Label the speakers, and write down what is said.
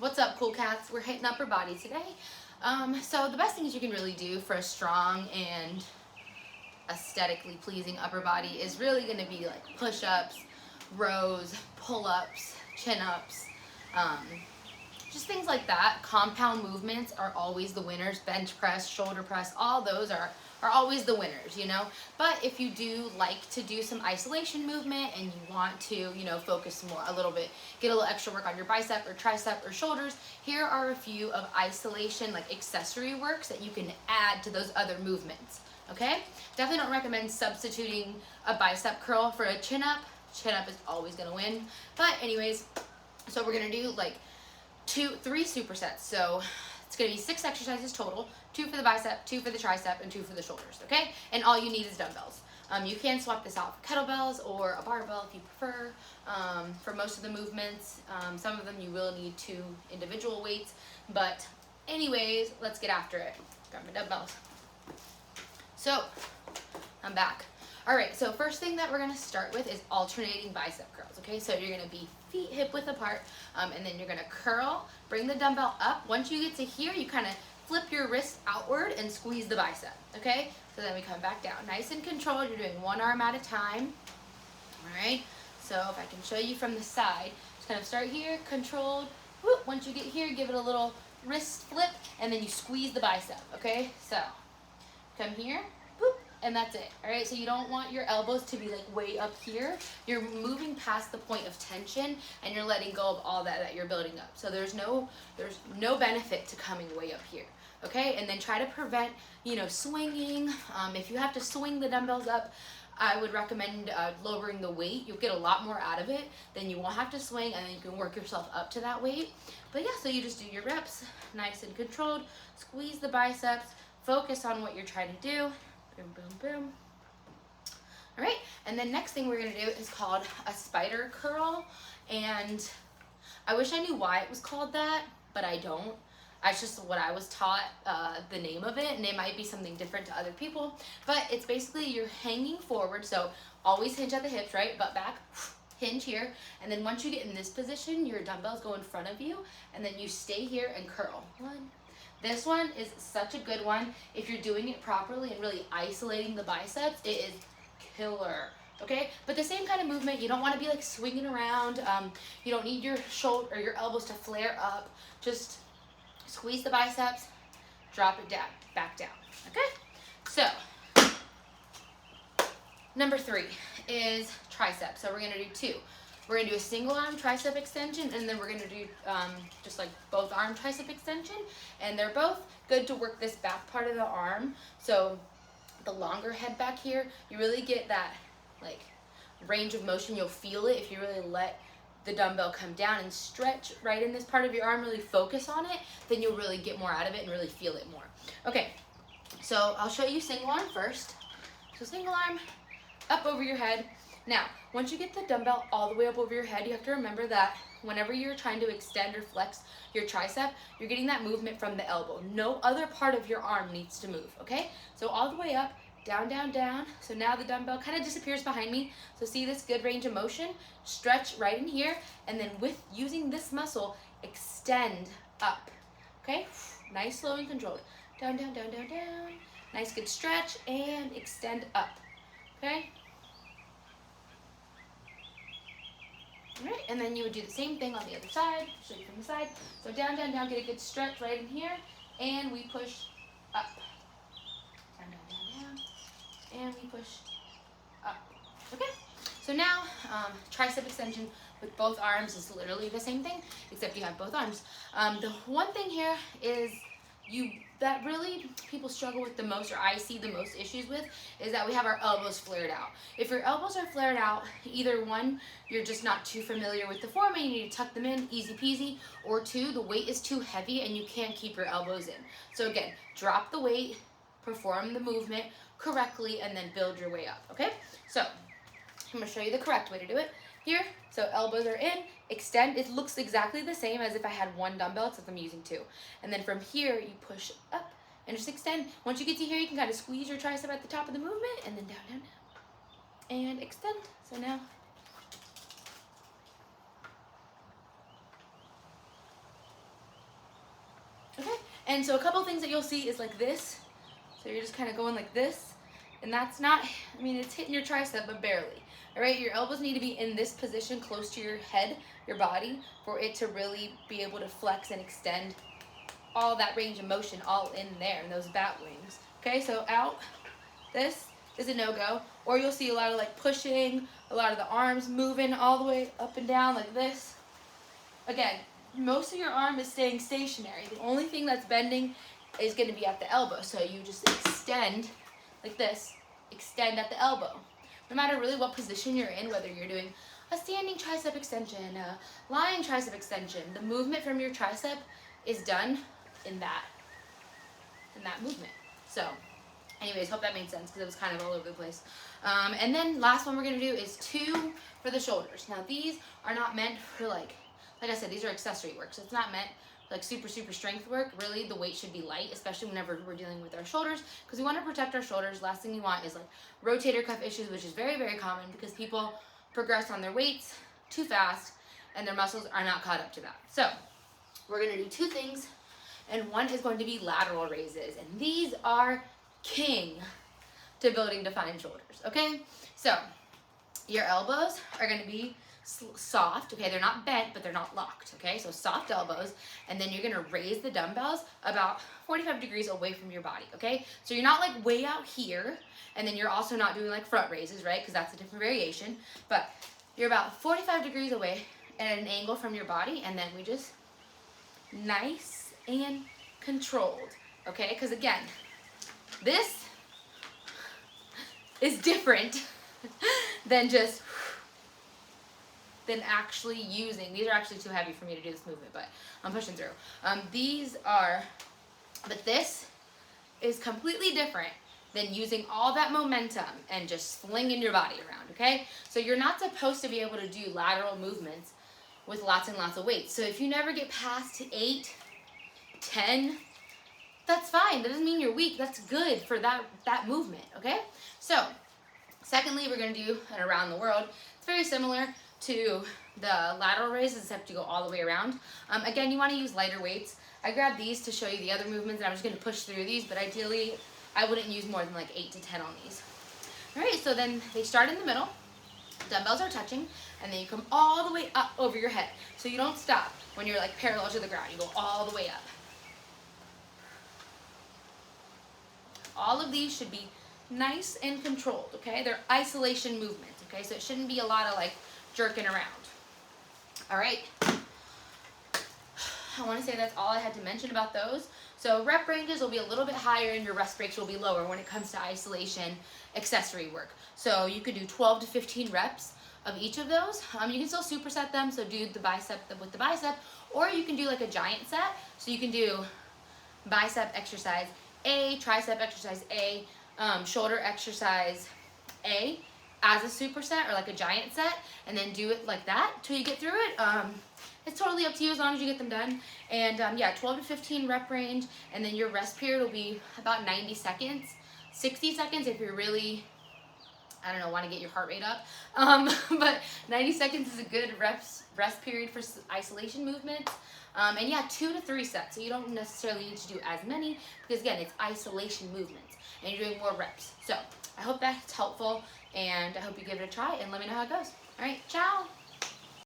Speaker 1: What's up, cool cats? We're hitting upper body today. So the best things you can really do for a strong and aesthetically pleasing upper body is really going to be like push-ups, rows, pull-ups, chin-ups, just things like that. Compound movements are always the winners. Bench press, shoulder press, all those are always the winners, you know. But if you do like to do some isolation movement and you want to, you know, focus more a little bit, get a little extra work on your bicep or tricep or shoulders, here are a few of isolation, like accessory works that you can add to those other movements. Okay? Definitely don't recommend substituting a bicep curl for a chin up. Chin up is always gonna win. But anyways, so we're gonna do like 3 supersets. So it's gonna be 6 exercises total, 2 for the bicep, 2 for the tricep, and 2 for the shoulders, okay? And all you need is dumbbells. You can swap this out for kettlebells or a barbell if you prefer. For most of the movements, some of them you will need 2 individual weights, but anyways, let's get after it. Got my dumbbells. So, I'm back. All right, so first thing that we're gonna start with is alternating bicep curls, okay? So you're gonna be feet hip width apart, and then you're gonna curl, bring the dumbbell up. Once you get to here, you kind of flip your wrist outward and squeeze the bicep, okay? So then we come back down. Nice and controlled, you're doing 1 arm at a time, all right? So if I can show you from the side, just kind of start here, controlled, whoop. Once you get here, give it a little wrist flip, and then you squeeze the bicep, okay? So, come here, whoop, and that's it. All right, so you don't want your elbows to be like way up here. You're moving past the point of tension and you're letting go of all that you're building up. So there's no benefit to coming way up here. Okay, and then try to prevent, you know, swinging. If you have to swing the dumbbells up, I would recommend lowering the weight. You'll get a lot more out of it. Then you won't have to swing, and then you can work yourself up to that weight. But yeah, so you just do your reps, nice and controlled. Squeeze the biceps. Focus on what you're trying to do. Boom, boom, boom. All right, and then next thing we're gonna do is called a spider curl. And I wish I knew why it was called that, but I don't. That's just what I was taught, the name of it, and it might be something different to other people. But it's basically you're hanging forward, so always hinge at the hips, right? Butt back, hinge here, and then once you get in this position, your dumbbells go in front of you, and then you stay here and curl. 1. This one is such a good one. If you're doing it properly and really isolating the biceps, it is killer, okay? But the same kind of movement, you don't want to be like swinging around. You don't need your shoulder or your elbows to flare up. Just squeeze the biceps, drop it down, back down, okay? So, number 3 is triceps. So we're gonna do 2. We're gonna do a single arm tricep extension, and then we're gonna do just like both arm tricep extension, and they're both good to work this back part of the arm. So the longer head back here, you really get that like range of motion. You'll feel it if you really let the dumbbell come down and stretch right in this part of your arm, really focus on it, then you'll really get more out of it and really feel it more. Okay, so I'll show you single arm first. So single arm, up over your head. Now, once you get the dumbbell all the way up over your head, you have to remember that whenever you're trying to extend or flex your tricep, you're getting that movement from the elbow. No other part of your arm needs to move, okay? So all the way up, down, down, down. So now the dumbbell kind of disappears behind me. So see this good range of motion? Stretch right in here, and then with using this muscle, extend up, okay? Nice, slow, and controlled. Down, down, down, down, down. Nice, good stretch, and extend up, okay? All right, and then you would do the same thing on the other side. Show you from the side. So down, down, down, get a good stretch right in here, and we push up. Down, down, down, down. And we push up. Okay, so now tricep extension with both arms is literally the same thing, except you have both arms. The one thing here is that really people struggle with the most, or I see the most issues with, is that we have our elbows flared out. If your elbows are flared out, either 1, you're just not too familiar with the form and you need to tuck them in, easy peasy, or 2, the weight is too heavy and you can't keep your elbows in. So again, drop the weight, perform the movement correctly, and then build your way up, okay? So, I'm gonna show you the correct way to do it. Here, so elbows are in, extend. It looks exactly the same as if I had 1 dumbbell, except I'm using 2. And then from here, you push up and just extend. Once you get to here, you can kind of squeeze your tricep at the top of the movement, and then down, down, down, and extend. So now, And so a couple things that you'll see is like this. So you're just kind of going like this. And that's not, I mean, it's hitting your tricep, but barely. All right, your elbows need to be in this position close to your head, your body, for it to really be able to flex and extend all that range of motion all in there in those bat wings. Okay, so out, this is a no-go. Or you'll see a lot of like pushing, a lot of the arms moving all the way up and down like this. Again, most of your arm is staying stationary. The only thing that's bending is going to be at the elbow. So you just extend like this, extend at the elbow. No matter really what position you're in, whether you're doing a standing tricep extension, a lying tricep extension, the movement from your tricep is done in that movement. So anyways, hope that made sense because it was kind of all over the place. And then last one we're going to do is 2 for the shoulders. Now these are not meant for like I said, these are accessory work. So it's not meant like super strength work. Really, the weight should be light, especially whenever we're dealing with our shoulders, because we want to protect our shoulders. Last thing you want is like rotator cuff issues, which is very common because people progress on their weights too fast and their muscles are not caught up to that. So we're going to do 2 things, and one is going to be lateral raises, and these are king to building defined shoulders. Okay, so your elbows are going to be soft. Okay, they're not bent, but they're not locked. Okay, so soft elbows, and then you're going to raise the dumbbells about 45 degrees away from your body. Okay, so you're not like way out here, and then you're also not doing like front raises, right, because that's a different variation, but you're about 45 degrees away at an angle from your body, and then we just nice and controlled. Okay, because again, this is different than actually using, these are actually too heavy for me to do this movement, but I'm pushing through. But this is completely different than using all that momentum and just flinging your body around, okay? So you're not supposed to be able to do lateral movements with lots and lots of weight. So if you never get past 8, 10, that's fine. That doesn't mean you're weak. That's good for that movement, okay? So secondly, we're going to do an around the world. It's very similar to the lateral raises, except you go all the way around. Again, you want to use lighter weights. I grabbed these to show you the other movements, and I'm just going to push through these, but ideally, I wouldn't use more than like 8 to 10 on these. All right, so then they start in the middle. Dumbbells are touching, and then you come all the way up over your head. So you don't stop when you're like parallel to the ground. You go all the way up. All of these should be nice and controlled, okay? They're isolation movements, okay? So it shouldn't be a lot of like jerking around. All right. I want to say that's all I had to mention about those. So rep ranges will be a little bit higher and your rest breaks will be lower when it comes to isolation accessory work. So you could do 12 to 15 reps of each of those. You can still superset them, so do the bicep with the bicep, or you can do like a giant set. So you can do bicep exercise A, tricep exercise A, shoulder exercise A as a superset or like a giant set, and then do it like that till you get through it. It's totally up to you as long as you get them done. And yeah, 12 to 15 rep range, and then your rest period will be about 90 seconds, 60 seconds if you're really, I don't know, want to get your heart rate up. But 90 seconds is a good rest period for isolation movements. And yeah, 2 to 3 sets. So you don't necessarily need to do as many because again, it's isolation movements and you're doing more reps. So I hope that's helpful, and I hope you give it a try and let me know how it goes. All right, ciao.